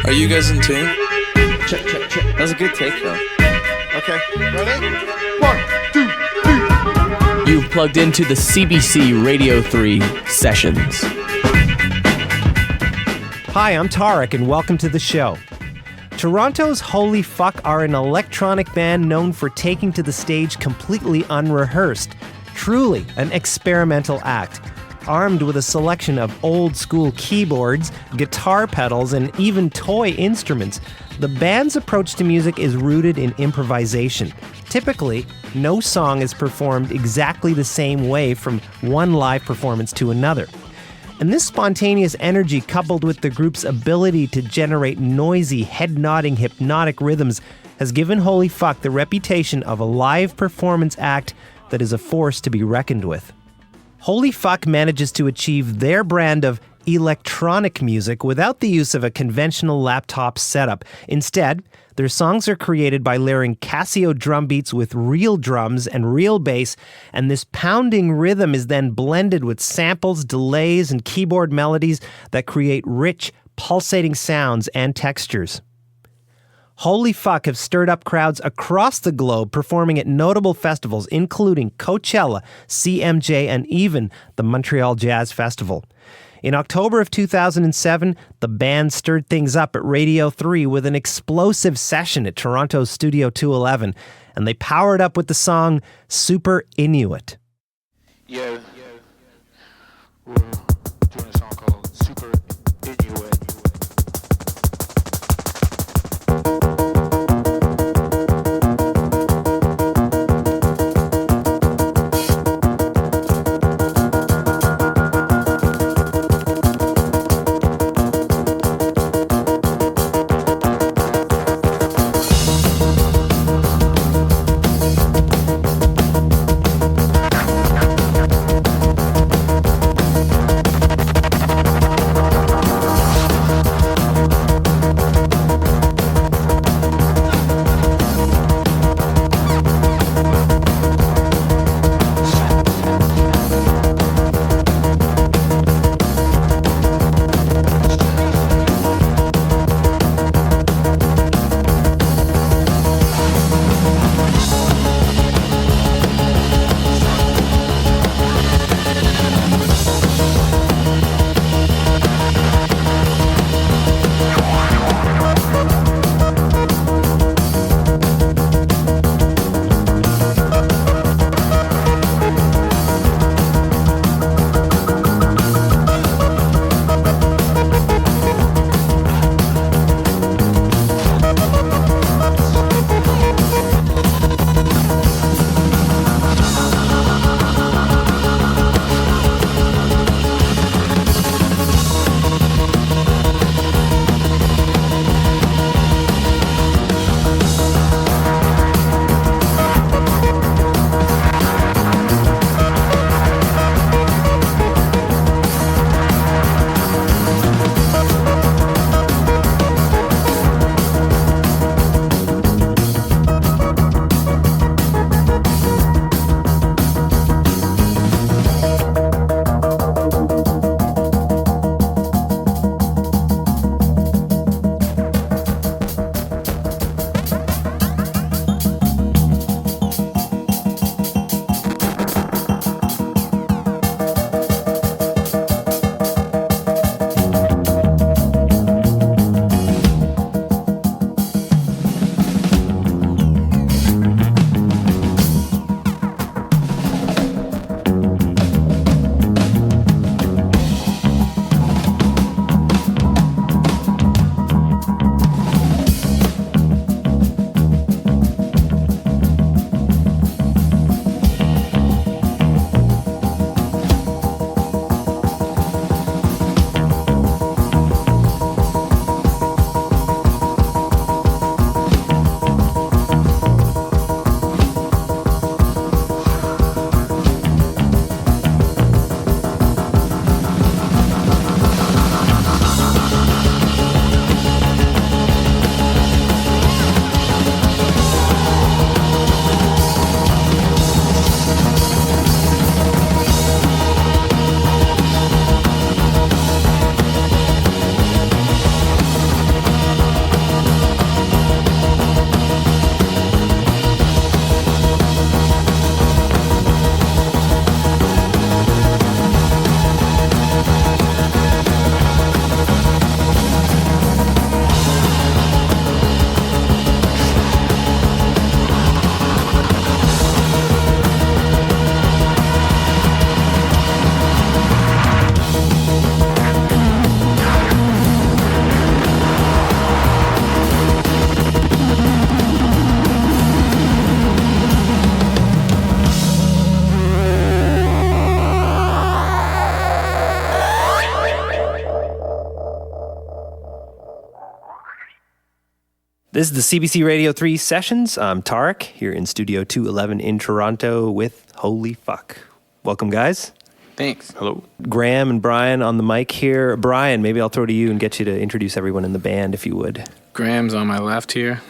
Are you guys in tune? Check, check, check. That was a good take, though. Okay, ready? 1, 2, 3. You've plugged into the CBC Radio 3 sessions. Hi, I'm Tarek, and welcome to the show. Toronto's Holy Fuck are an electronic band known for taking to the stage completely unrehearsed. Truly an experimental act. Armed with a selection of old-school keyboards, guitar pedals, and even toy instruments, the band's approach to music is rooted in improvisation. Typically, no song is performed exactly the same way from one live performance to another. And this spontaneous energy, coupled with the group's ability to generate noisy, head-nodding, hypnotic rhythms, has given Holy Fuck the reputation of a live performance act that is a force to be reckoned with. Holy Fuck manages to achieve their brand of electronic music without the use of a conventional laptop setup. Instead, their songs are created by layering Casio drum beats with real drums and real bass, and this pounding rhythm is then blended with samples, delays, and keyboard melodies that create rich, pulsating sounds and textures. Holy Fuck have stirred up crowds across the globe, performing at notable festivals including Coachella, CMJ, and even the Montreal Jazz Festival. In October of 2007, the band stirred things up at Radio 3 with an explosive session at Toronto's Studio 211, and they powered up with the song Super Inuit. Yo, we're doing a song called Super Inuit. This is the CBC Radio 3 Sessions. I'm Tarek, here in Studio 211 in Toronto with Holy Fuck. Welcome, guys. Thanks. Hello. Graham and Brian on the mic here. Brian, maybe I'll throw to you and get you to introduce everyone in the band, if you would. Graham's on my left here.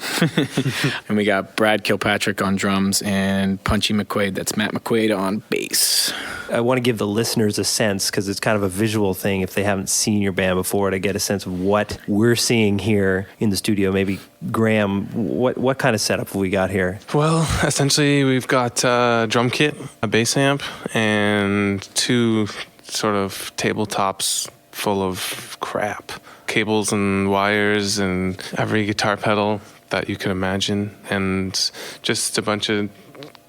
And we got Brad Kilpatrick on drums and Punchy McQuaid. That's Matt McQuaid on bass. I want to give the listeners a sense, because it's kind of a visual thing if they haven't seen your band before, to get a sense of what we're seeing here in the studio. Maybe, Graham, what kind of setup have we got here? Well, essentially we've got a drum kit, a bass amp, and two sort of tabletops full of crap. Cables and wires and every guitar pedal that you could imagine, and just a bunch of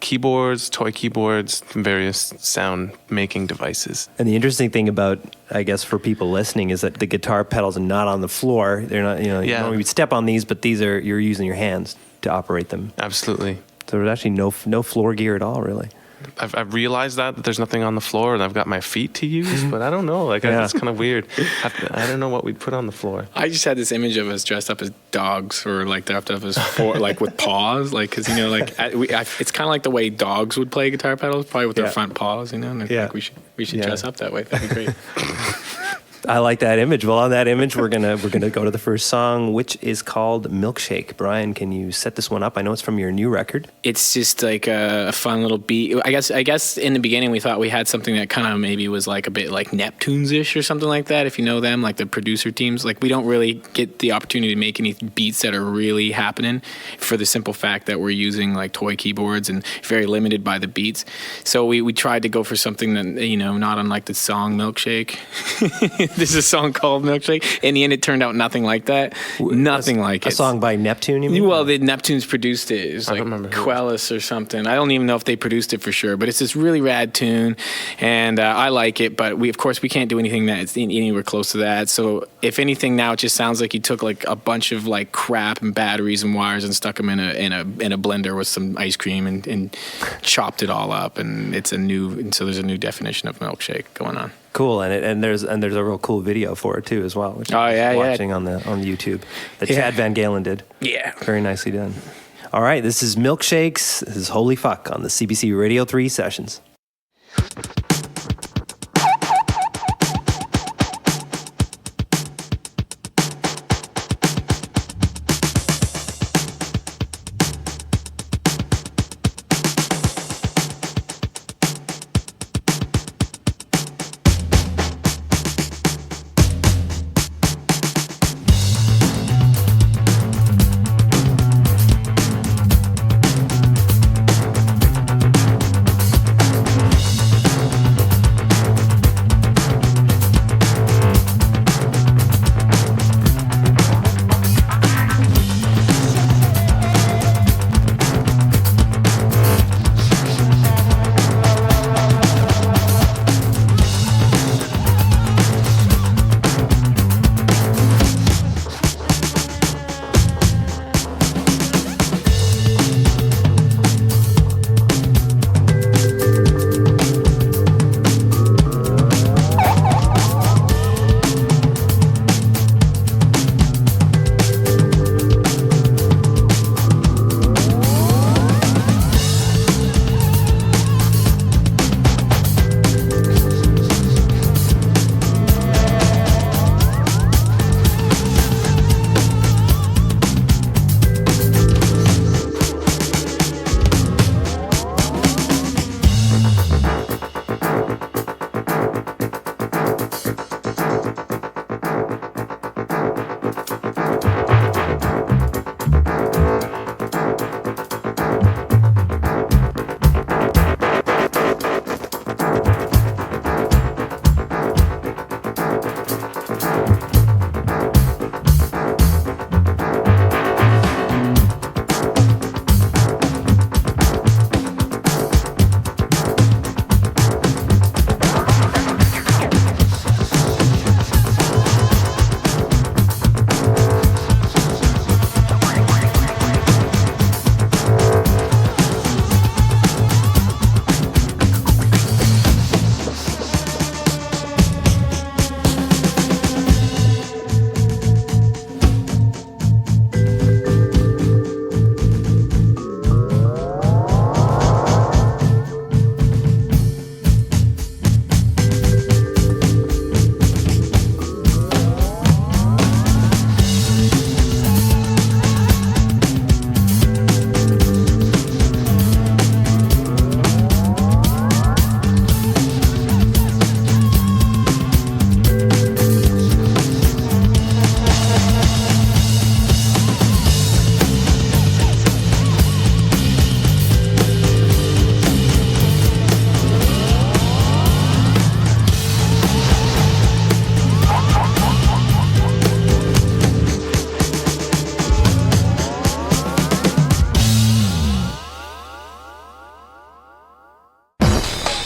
keyboards, toy keyboards, various sound making devices. And the interesting thing about, I guess, for people listening, is that the guitar pedals are not on the floor. They're not, you normally would step on these, but these are, you're using your hands to operate them. Absolutely. So there's actually no floor gear at all, really. I've realized that there's nothing on the floor, and I've got my feet to use, but I don't know. It's kind of weird. I don't know what we'd put on the floor. I just had this image of us dressed up as dogs, or like they have to have us like with paws, like because it's kind of like the way dogs would play guitar pedals, probably with their front paws, And like we should dress up that way. That'd be great. I like that image. Well, on that image, we're gonna go to the first song, which is called Milkshake. Brian, can you set this one up? I know it's from your new record. It's just like a fun little beat. I guess in the beginning we thought we had something that kind of maybe was like a bit like Neptunes-ish or something like that, if you know them, like the producer teams. Like we don't really get the opportunity to make any beats that are really happening, for the simple fact that we're using like toy keyboards and very limited by the beats. So we tried to go for something that, not unlike the song Milkshake. There's a song called Milkshake. In the end, it turned out nothing like that. Nothing like it. A song by Neptune, you mean? Well, the Neptunes produced it. It was like Quellis or something. I don't even know if they produced it for sure, but it's this really rad tune, and I like it, but we can't do anything that's anywhere close to that. So if anything, now it just sounds like you took like a bunch of like crap and batteries and wires and stuck them in a blender with some ice cream and chopped it all up, and so there's a new definition of Milkshake going on. Cool, and there's a real cool video for it too as well, which I'm watching on the YouTube that Chad Van Galen did. Yeah, very nicely done. All right, this is Milkshakes. This is Holy Fuck on the CBC Radio 3 Sessions.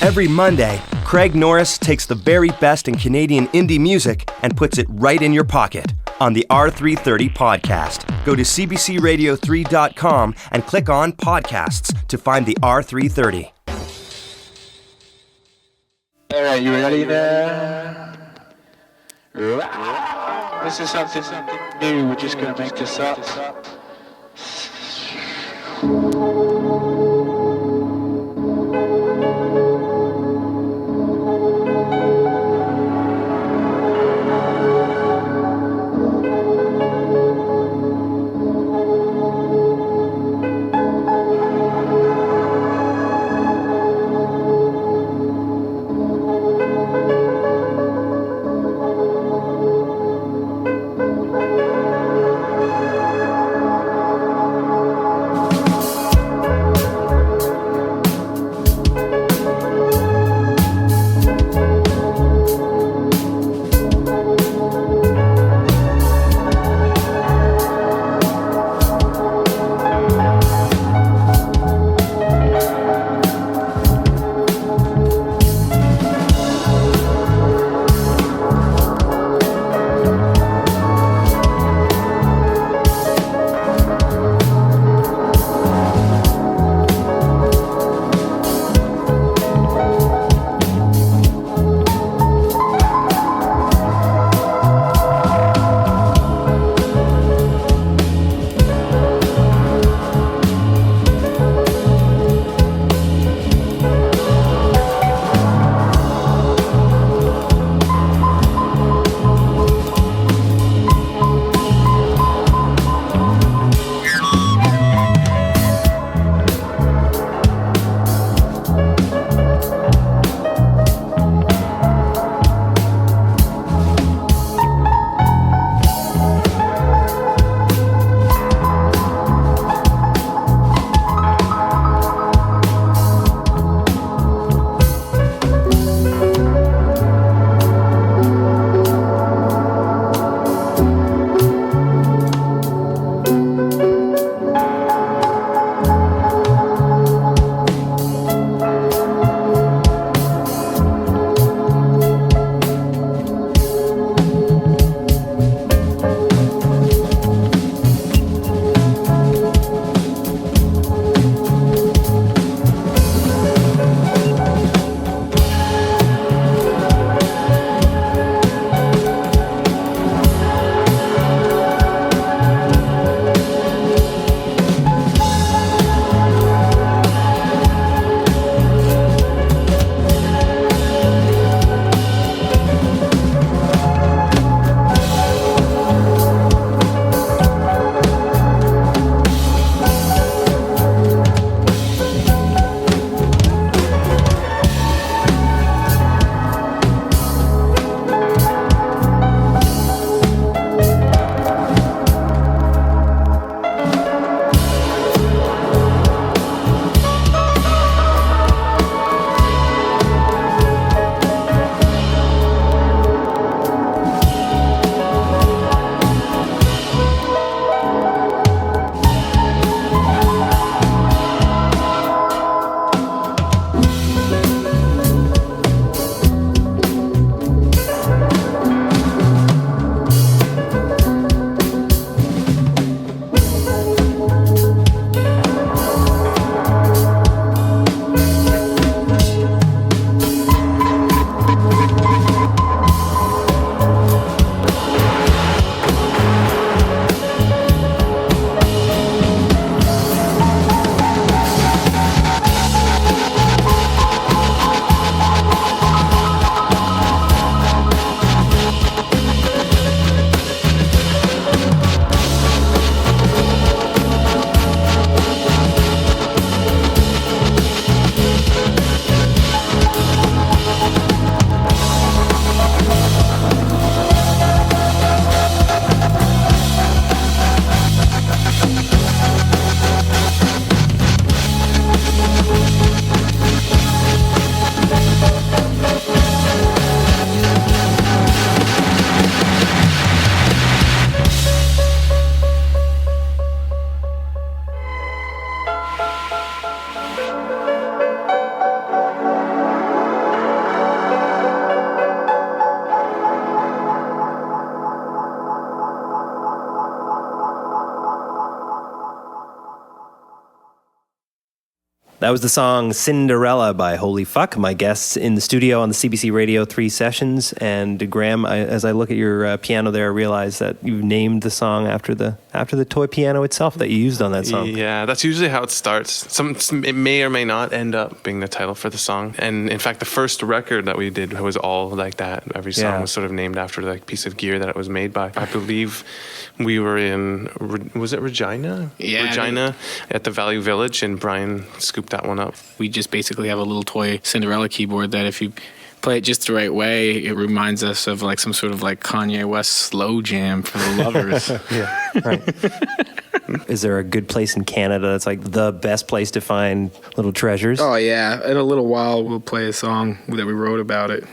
Every Monday, Craig Norris takes the very best in Canadian indie music and puts it right in your pocket on the R330 podcast. Go to cbcradio3.com and click on podcasts to find the R330. All right, you ready now? This is something new. We're just gonna make this up. That was the song Cinderella by Holy Fuck. My guests in the studio on the CBC Radio 3 sessions. And Graham, as I look at your piano there, I realize that you named the song after the toy piano itself that you used on that song. Yeah, that's usually how it starts. It may or may not end up being the title for the song. And in fact, the first record that we did was all like that. Every song was sort of named after the piece of gear that it was made by. I believe we were in, was it Regina? Yeah. Regina at the Value Village, and Brian scooped that one up. We just basically have a little toy Cinderella keyboard that if you play it just the right way, it reminds us of like some sort of like Kanye West slow jam for the lovers. Yeah, right. Is there a good place in Canada that's like the best place to find little treasures? Oh yeah, in a little while we'll play a song that we wrote about it.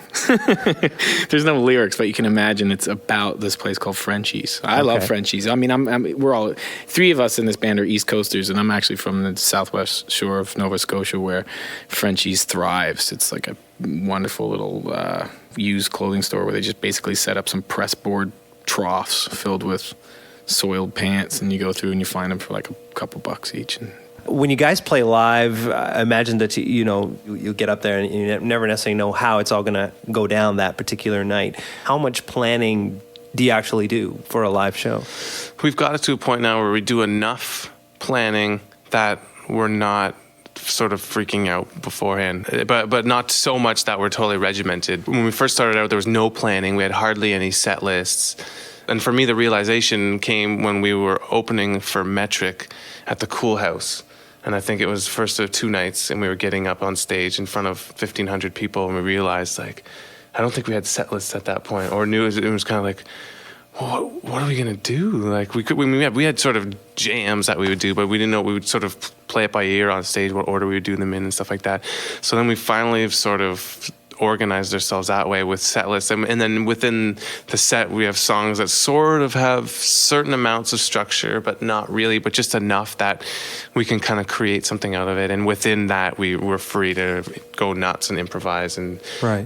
There's no lyrics, but you can imagine it's about this place called Frenchy's. I love Frenchy's. I mean, we're all three of us in this band are East Coasters, and I'm actually from the southwest shore of Nova Scotia, where Frenchy's thrives. It's like a wonderful little used clothing store where they just basically set up some pressboard troughs filled with soiled pants, and you go through and you find them for like a couple bucks each. And when you guys play live, I imagine that you get up there and you never necessarily know how it's all going to go down that particular night. How much planning do you actually do for a live show? We've got it to a point now where we do enough planning that we're not sort of freaking out beforehand, but not so much that we're totally regimented. When we first started out, there was no planning. We had hardly any set lists. And for me, the realization came when we were opening for Metric at the Cool House. And I think it was first of two nights, and we were getting up on stage in front of 1,500 people, and we realized, like, I don't think we had set lists at that point, or knew it was kind of like, what are we gonna do? Like we had sort of jams that we would do, but we didn't know. We would sort of play it by ear on stage, what order we would do them in and stuff like that. So then we finally have sort of organized ourselves that way with set lists, and then within the set we have songs that sort of have certain amounts of structure, but not really, but just enough that we can kind of create something out of it. And within that, we're free to go nuts and improvise and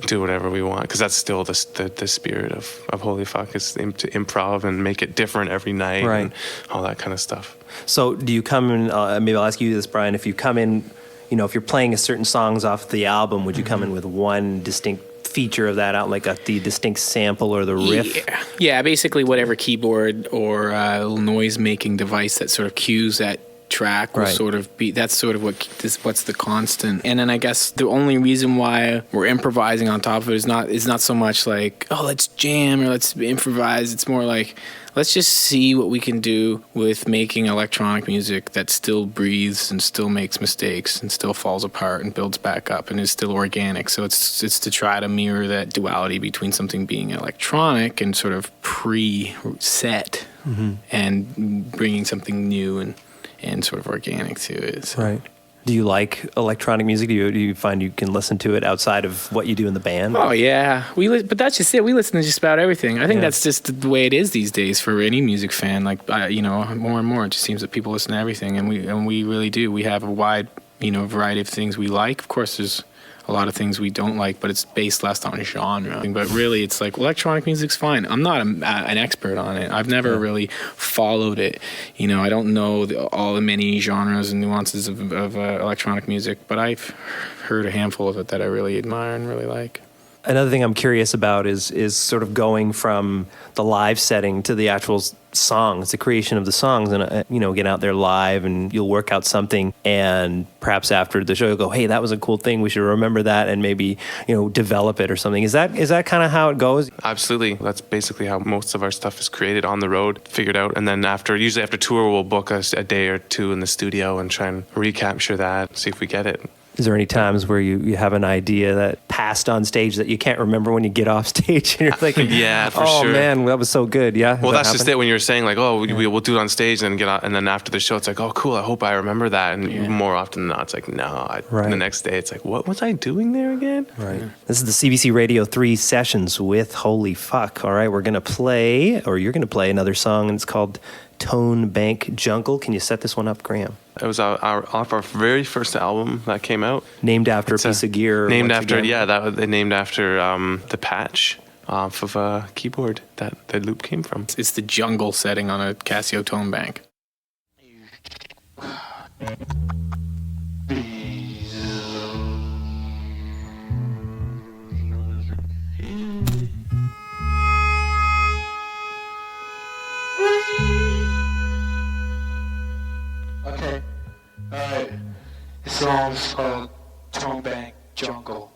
do whatever we want, because that's still the spirit of Holy Fuck, is to improv and make it different every night and all that kind of stuff. So do you come in, maybe I'll ask you this, Brian, if you come in, if you're playing a certain songs off the album, would you come in with one distinct feature of that out, like the distinct sample or the riff? Yeah, basically whatever keyboard or noise-making device that sort of cues that track will sort of be, that's sort of what's the constant. And then I guess the only reason why we're improvising on top of it is not so much like, oh, let's jam or let's improvise. It's more like, let's just see what we can do with making electronic music that still breathes and still makes mistakes and still falls apart and builds back up and is still organic. So it's to try to mirror that duality between something being electronic and sort of pre-set and bringing something new and sort of organic to it. So. Right. Do you like electronic music? Do you find you can listen to it outside of what you do in the band? Oh yeah, but that's just it. We listen to just about everything. I think that's just the way it is these days for any music fan. Like more and more, it just seems that people listen to everything, and we really do. We have a wide variety of things we like. Of course, there's a lot of things we don't like, but it's based less on genre. But really, it's like electronic music's fine. I'm not an expert on it. I've never really followed it. I don't know all the many genres and nuances of electronic music, but I've heard a handful of it that I really admire and really like. Another thing I'm curious about is sort of going from the live setting to the actual songs, the creation of the songs, and get out there live, and you'll work out something, and perhaps after the show you'll go, hey, that was a cool thing, we should remember that, and maybe develop it or something. Is that kind of how it goes? Absolutely. That's basically how most of our stuff is created on the road, figured out, and then usually after tour we'll book a day or two in the studio and try and recapture that, see if we get it. Is there any times where you have an idea that passed on stage that you can't remember when you get off stage and you're thinking, yeah, for oh sure. man, that was so good. Yeah. Well, that's just it. When you were saying like, oh, we'll do it on stage and then get out, and then after the show, it's like, oh, cool. I hope I remember that. And more often than not, it's like, no. And the next day, it's like, what was I doing there again? Right. Yeah. This is the CBC Radio 3 sessions with Holy Fuck. All right, you're going to play another song, and it's called Tone Bank Jungle. Can you set this one up, Graham? It was off our very first album that came out. Named after a piece of gear. Named after the patch off of a keyboard that the loop came from. It's the jungle setting on a Casio Tone Bank. song's Tone Bank Jungle.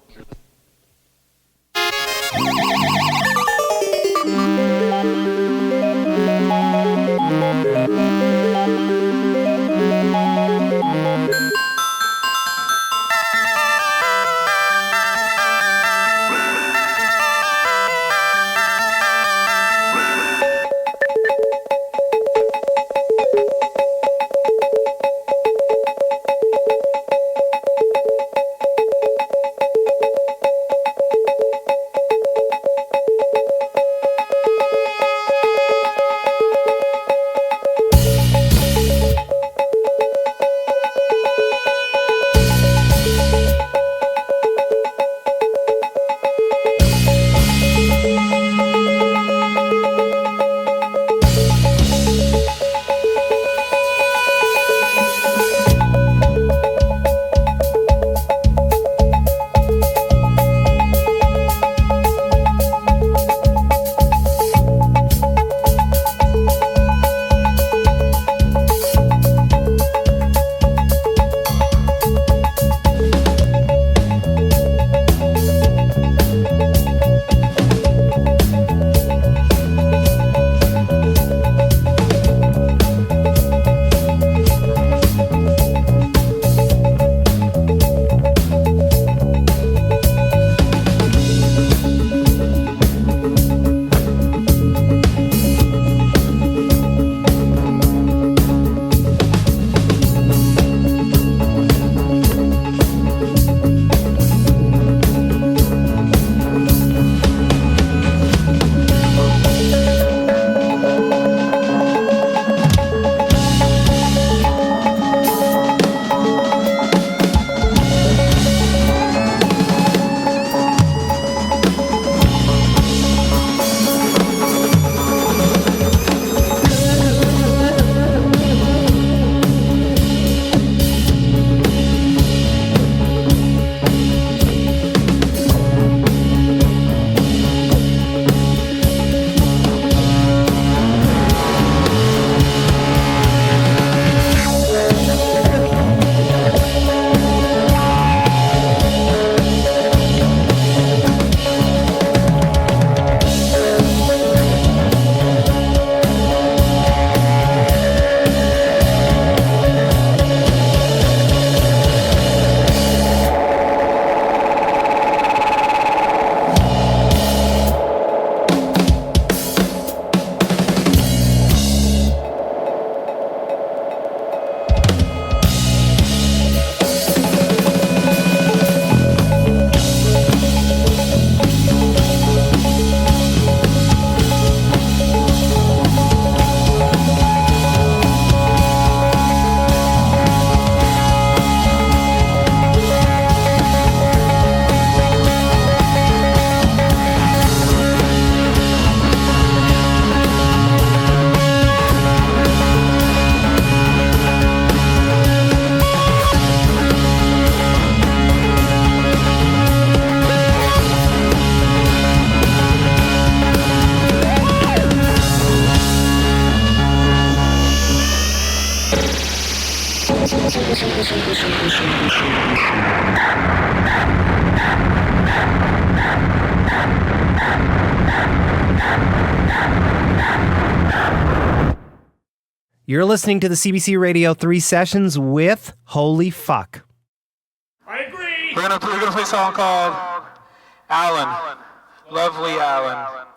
You're listening to the CBC Radio 3 sessions with Holy Fuck. I agree. We're gonna play a song called Alan. Lovely Alan.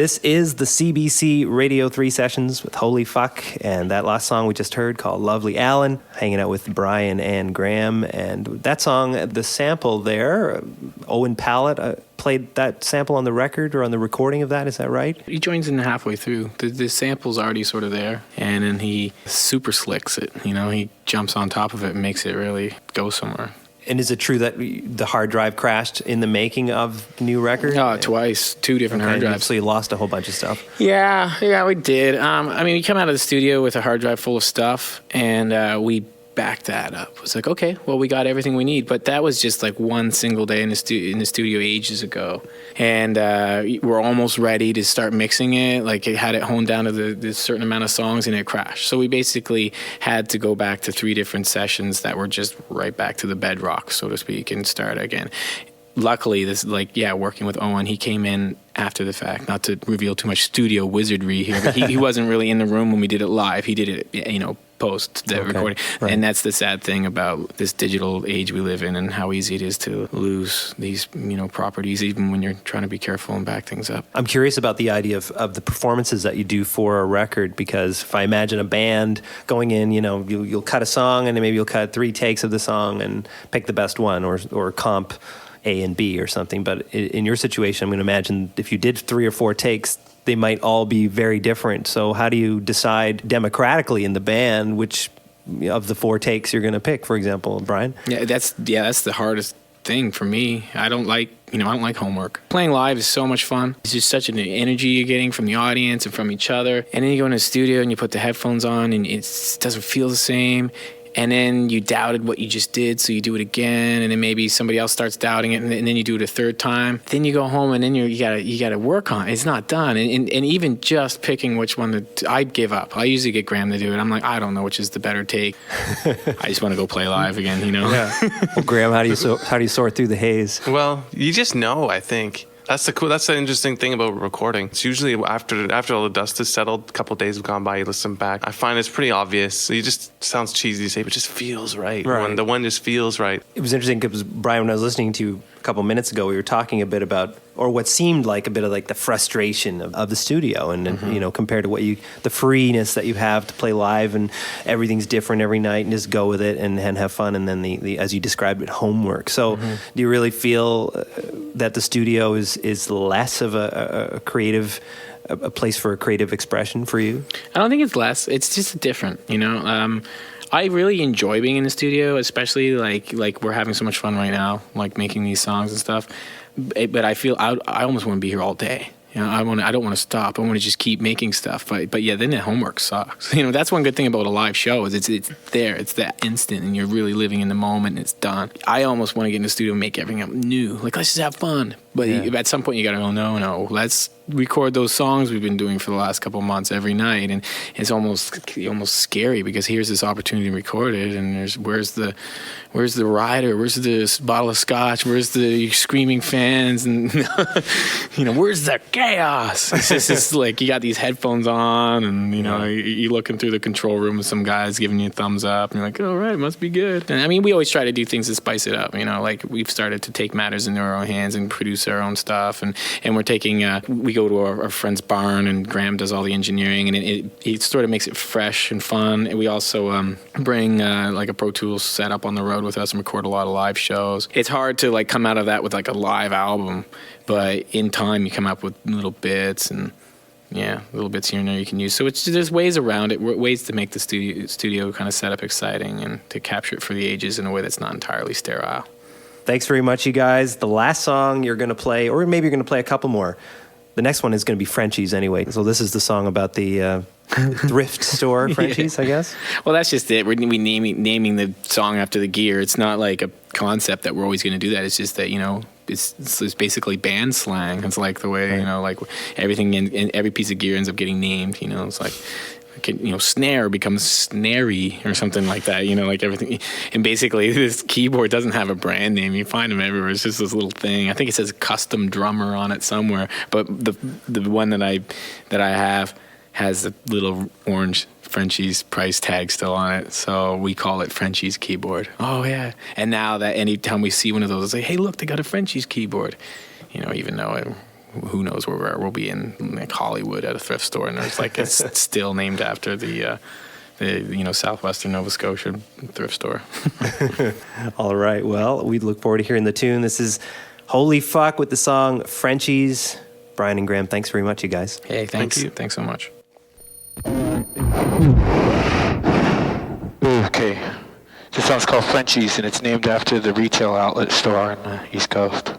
This is the CBC Radio 3 sessions with Holy Fuck, and that last song we just heard called Lovely Alan, hanging out with Brian and Graham, and that song, the sample there, Owen Pallett played that sample on the record or on the recording of that, is that right? He joins in halfway through. The sample's already sort of there, and then he super slicks it, he jumps on top of it and makes it really go somewhere. And is it true that the hard drive crashed in the making of the new record? Twice. 2 different hard drives. So you lost a whole bunch of stuff. Yeah, we did. We come out of the studio with a hard drive full of stuff, and we backed that up. It was like, okay, well, we got everything we need. But that was just like one single day in the studio ages ago. And we're almost ready to start mixing it. Like, it had it honed down to the certain amount of songs, and it crashed. So we basically had to go back to 3 different sessions that were just right back to the bedrock, so to speak, and start again. Luckily, working with Owen, he came in after the fact, not to reveal too much studio wizardry here, but he wasn't really in the room when we did it live. He did it, post the recording. Right. And that's the sad thing about this digital age we live in, and how easy it is to lose these, properties, even when you're trying to be careful and back things up. I'm curious about the idea of the performances that you do for a record, because if I imagine a band going in, you'll cut a song, and then maybe you'll cut 3 takes of the song and pick the best one, or comp A and B or something. But in your situation, I'm going to imagine if you did 3 or 4 takes, they might all be very different. So how do you decide democratically in the band which of the 4 takes you're going to pick, for example, Brian? Yeah, that's the hardest thing for me. I don't like homework. Playing live is so much fun. It's just such an energy you're getting from the audience and from each other. And then you go in the studio and you put the headphones on, and it doesn't feel the same. And then you doubted what you just did, so you do it again, and then maybe somebody else starts doubting it, and then you do it a 3rd time. Then you go home, and then you gotta work on it. It's not done, and even just picking which one I'd give up. I usually get Graham to do it. I'm like, I don't know which is the better take. I just want to go play live again, Yeah. Well, Graham, how do you sort through the haze? Well, you just know, I think. That's the interesting thing about recording. It's usually after all the dust is settled, a couple of days have gone by, you listen back. I find it's pretty obvious. It just sounds cheesy to say, but it just feels right. When the one just feels right. It was interesting because, Brian, when I was listening to you a couple minutes ago, we were talking a bit about, or what seemed like a bit of like the frustration of the studio, and compared to the freeness that you have to play live, and everything's different every night, and just go with it and have fun, and then the as you described it, homework. So do you really feel that the studio is less of a creative, a place for a creative expression for you? I don't think it's less. It's just different, I really enjoy being in the studio, especially like we're having so much fun right now, like making these songs and stuff. But I feel I almost want to be here all day. I don't want to stop. I want to just keep making stuff. But yeah, then the homework sucks. That's one good thing about a live show is it's there. It's that instant, and you're really living in the moment, and it's done. I almost want to get in the studio and make everything up new. Like, let's just have fun. But at some point you got to go, no, let's record those songs we've been doing for the last couple of months every night. And it's almost scary, because here's this opportunity to record it, and where's the rider? Where's the bottle of scotch? Where's the screaming fans? And where's the chaos? It's just like you got these headphones on, and you're looking through the control room with some guys giving you a thumbs up, and you're like, all right, must be good. And we always try to do things to spice it up. Like we've started to take matters into our own hands and produce our own stuff, and we're taking we go to our friend's barn, and Graham does all the engineering, and it sort of makes it fresh and fun. And we also bring like a Pro Tools setup on the road with us and record a lot of live shows. It's hard to like come out of that with like a live album, but in time you come up with little bits and little bits here and there you can use. So there's ways around it, ways to make the studio kind of setup exciting and to capture it for the ages in a way that's not entirely sterile. Thanks very much, you guys. The last song you're going to play, or maybe you're going to play a couple more. The next one is going to be Frenchy's anyway. So this is the song about the thrift store, Frenchy's, I guess? Well, that's just it. We're naming the song after the gear. It's not like a concept that we're always going to do that. It's just that, it's basically band slang. It's like the way, like everything in every piece of gear ends up getting named. It's like, snare becomes snary or something like that, like everything. And basically this keyboard doesn't have a brand name. You find them everywhere. It's just this little thing. I think it says custom drummer on it somewhere, but the one that I have has a little orange Frenchy's price tag still on it, so we call it Frenchy's keyboard. Oh yeah. And now that anytime we see one of those, it's like, hey, look, they got a Frenchy's keyboard, even though who knows where we'll be in like Hollywood at a thrift store, and there's like it's still named after the southwestern Nova Scotia thrift store. All right. Well, we look forward to hearing the tune. This is Holy Fuck with the song Frenchies. Brian and Graham, thanks very much, you guys. Hey, thanks. Thank you. Thanks so much. Okay. This song's called Frenchy's, and it's named after the retail outlet store on the East Coast.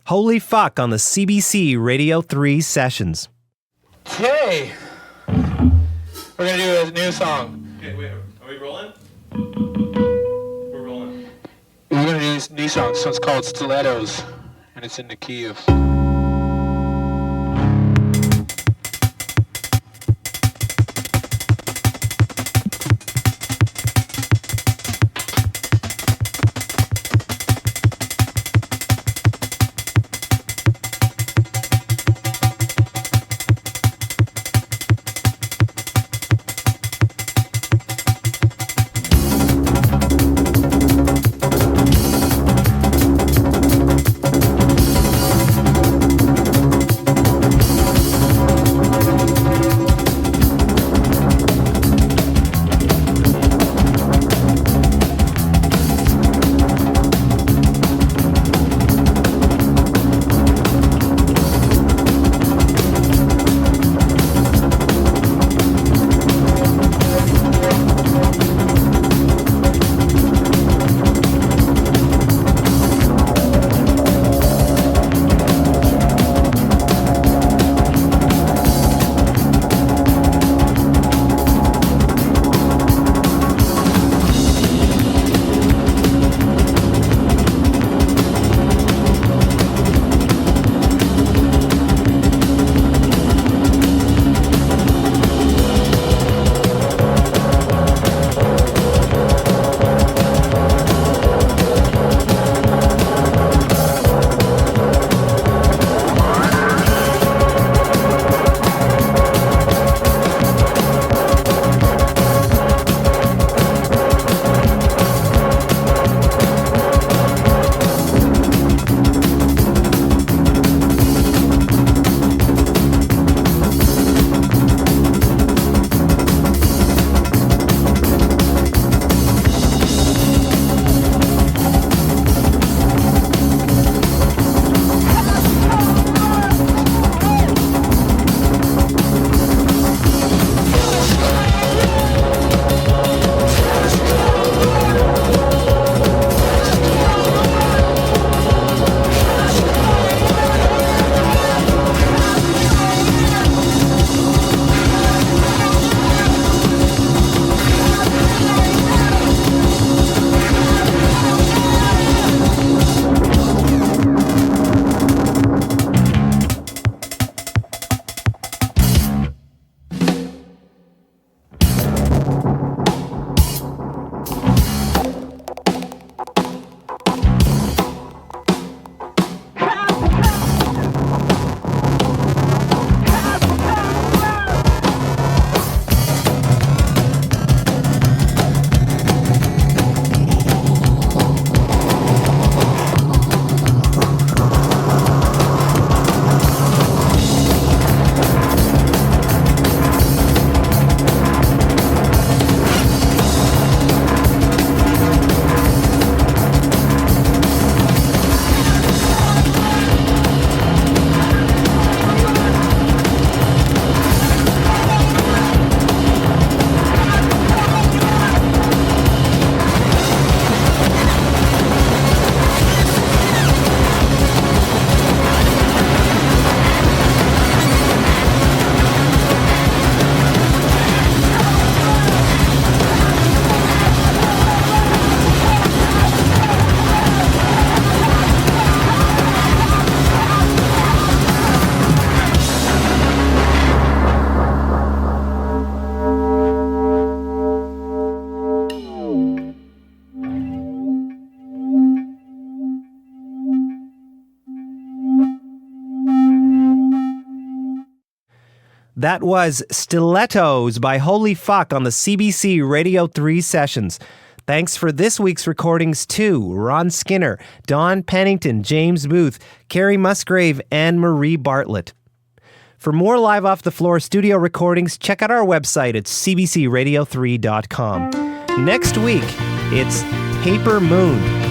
Holy Fuck on the CBC Radio 3 sessions. Okay. We're going to do a new song. Okay, wait, are we rolling? We're rolling. We're going to do this new song. This one's called Stilettos, and it's in the key of... That was Stilettos by Holy Fuck on the CBC Radio 3 sessions. Thanks for this week's recordings to Ron Skinner, Don Pennington, James Booth, Carrie Musgrave, and Marie Bartlett. For more live off the floor studio recordings, check out our website at cbcradio3.com. Next week, it's Paper Moon.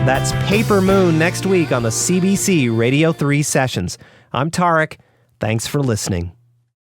That's Paper Moon next week on the CBC Radio 3 sessions. I'm Tarek. Thanks for listening.